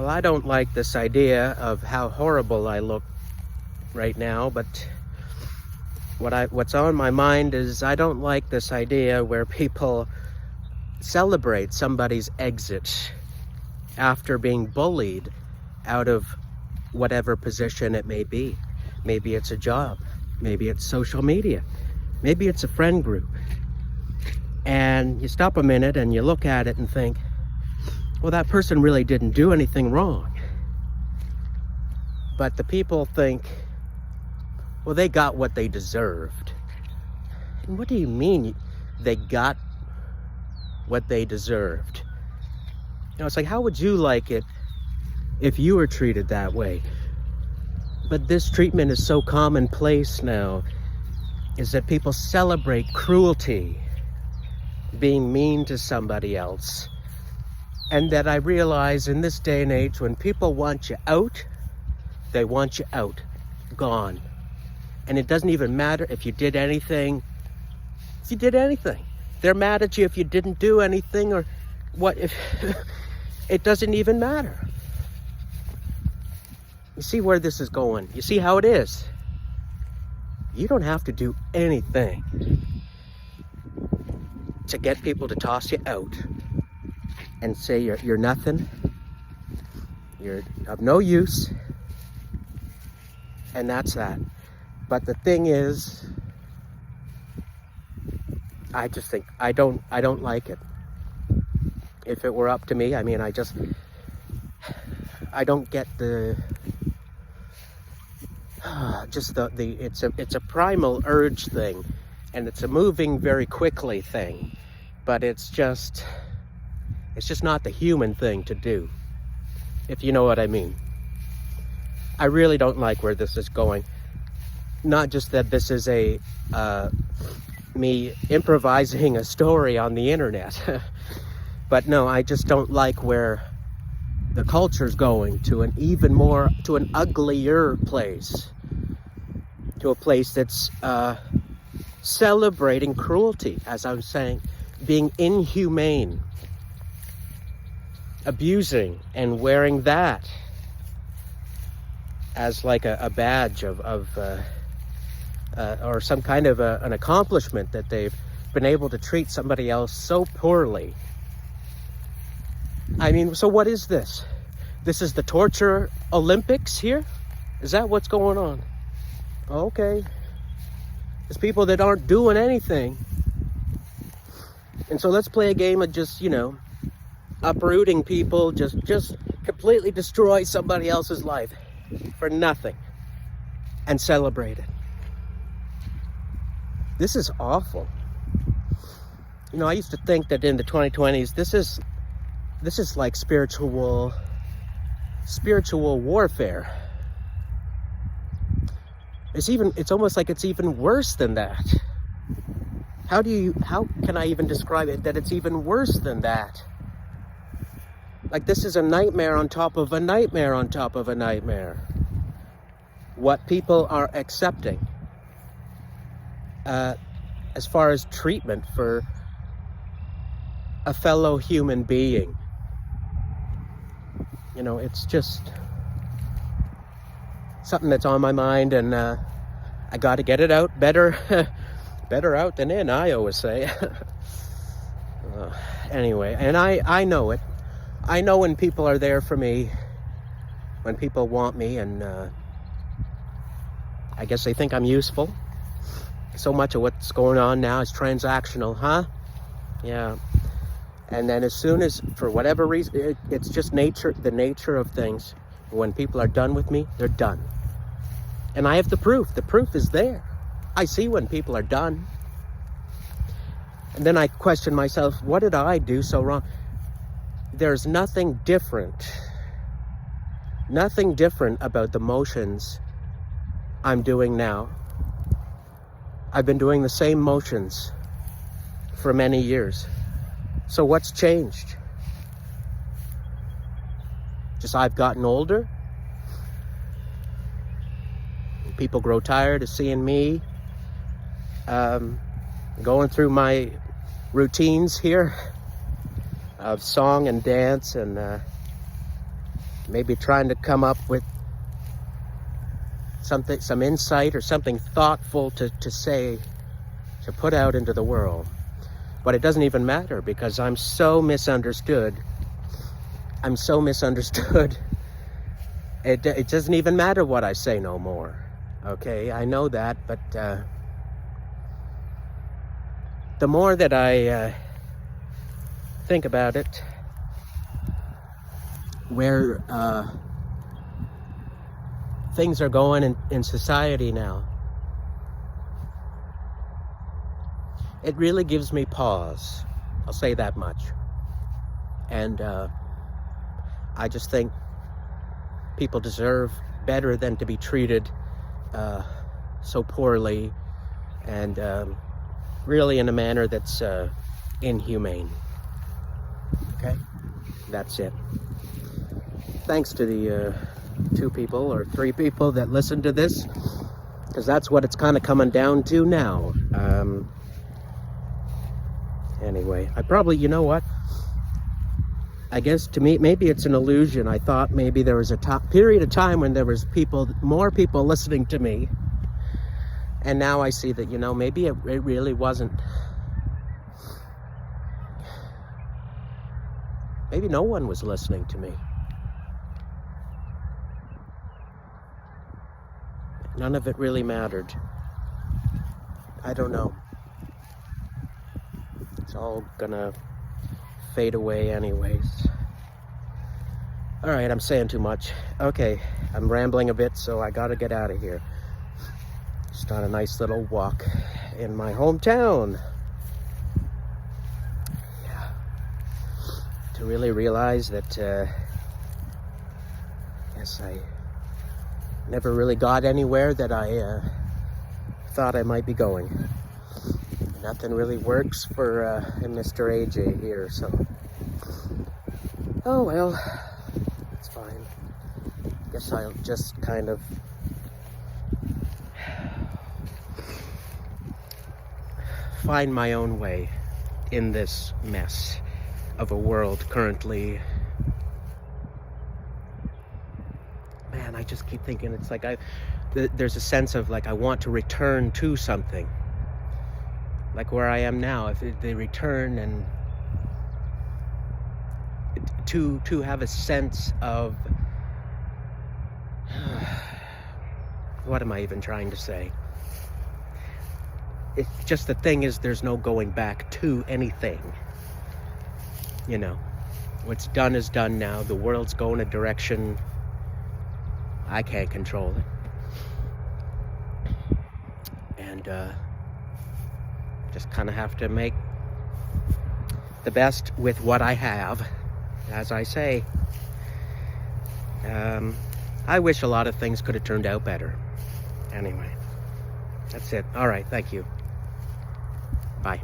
Well, I don't like this idea of how horrible I look right now, but what's on my mind is I don't like this idea where people celebrate somebody's exit after being bullied out of whatever position it may be. Maybe it's a job, maybe it's social media, maybe it's a friend group. And you stop a minute and you look at it and think, well, that person really didn't do anything wrong. But the people think, well, they got what they deserved. And what do you mean they got what they deserved? You know, it's like, how would you like it if you were treated that way? But this treatment is so commonplace now, is that people celebrate cruelty, being mean to somebody else. And that I realize in this day and age, when people want you out, they want you out, gone. And it doesn't even matter if you did anything. If you did anything, they're mad at you if you didn't do anything, or what if it doesn't even matter. You see where this is going? You see how it is? You don't have to do anything to get people to toss you out and say you're nothing, you're of no use, and that's that. But the thing is, I just think I don't like it. If it were up to me, I mean, I don't get the it's a primal urge thing, and it's a moving very quickly thing, but it's just not the human thing to do, if you know what I mean. I really don't like where this is going. Not just that this is me improvising a story on the internet, but no, I just don't like where the culture's going to an uglier place, to a place that's celebrating cruelty, as I'm saying, being inhumane, abusing, and wearing that as like a badge or some kind of an accomplishment that they've been able to treat somebody else so poorly. I mean, so what is this? This is the torture Olympics here? Is that what's going on? Okay. There's people that aren't doing anything. And so let's play a game of just, uprooting people, just completely destroy somebody else's life for nothing and celebrate it. This is awful. I used to think that in the 2020s, this is like spiritual warfare. It's almost like it's even worse than that. How can I even describe it that it's even worse than that? Like, this is a nightmare on top of a nightmare on top of a nightmare. What people are accepting as far as treatment for a fellow human being. It's just something that's on my mind, and I got to get it out. Better out than in, I always say. Anyway, and I know it. I know when people are there for me, when people want me, and I guess they think I'm useful. So much of what's going on now is transactional, huh? Yeah. And then as soon as, for whatever reason, it's just the nature of things. When people are done with me, they're done. And I have the proof. The proof is there. I see when people are done. And then I question myself, what did I do so wrong? There's nothing different about the motions I'm doing now. I've been doing the same motions for many years. So what's changed? Just I've gotten older. People grow tired of seeing me going through my routines here of song and dance and maybe trying to come up with something, some insight or something thoughtful to say, to put out into the world. But it doesn't even matter because I'm so misunderstood. I'm so misunderstood. It doesn't even matter what I say no more. Okay, I know that, but the more that I think about it, where things are going in society now, it really gives me pause. I'll say that much. And I just think people deserve better than to be treated so poorly and really in a manner that's inhumane. Okay? That's it. Thanks to the 2 people or 3 people that listened to this, because that's what it's kind of coming down to now. Anyway, I probably, you know what? I guess to me, maybe it's an illusion. I thought maybe there was a period of time when there was more people listening to me. And now I see that, you know, maybe it really wasn't. Maybe no one was listening to me. None of it really mattered. I don't know. It's all gonna fade away anyways. All right, I'm saying too much. Okay, I'm rambling a bit, so I gotta get out of here. Just on a nice little walk in my hometown. Yeah. To really realize that, yes, I never really got anywhere that I thought I might be going. Nothing really works for Mr. AJ here, so. Oh well, it's fine. Guess I'll just kind of find my own way in this mess of a world currently. Man, I just keep thinking it's like there's a sense of like I want to return to something. Like where I am now, if they return and to have a sense of what am I even trying to say? It's just the thing is there's no going back to anything. You know, what's done is done now. The world's going a direction I can't control it. And just kind of have to make the best with what I have, as I say. I wish a lot of things could have turned out better. Anyway, that's it. All right, thank you. Bye.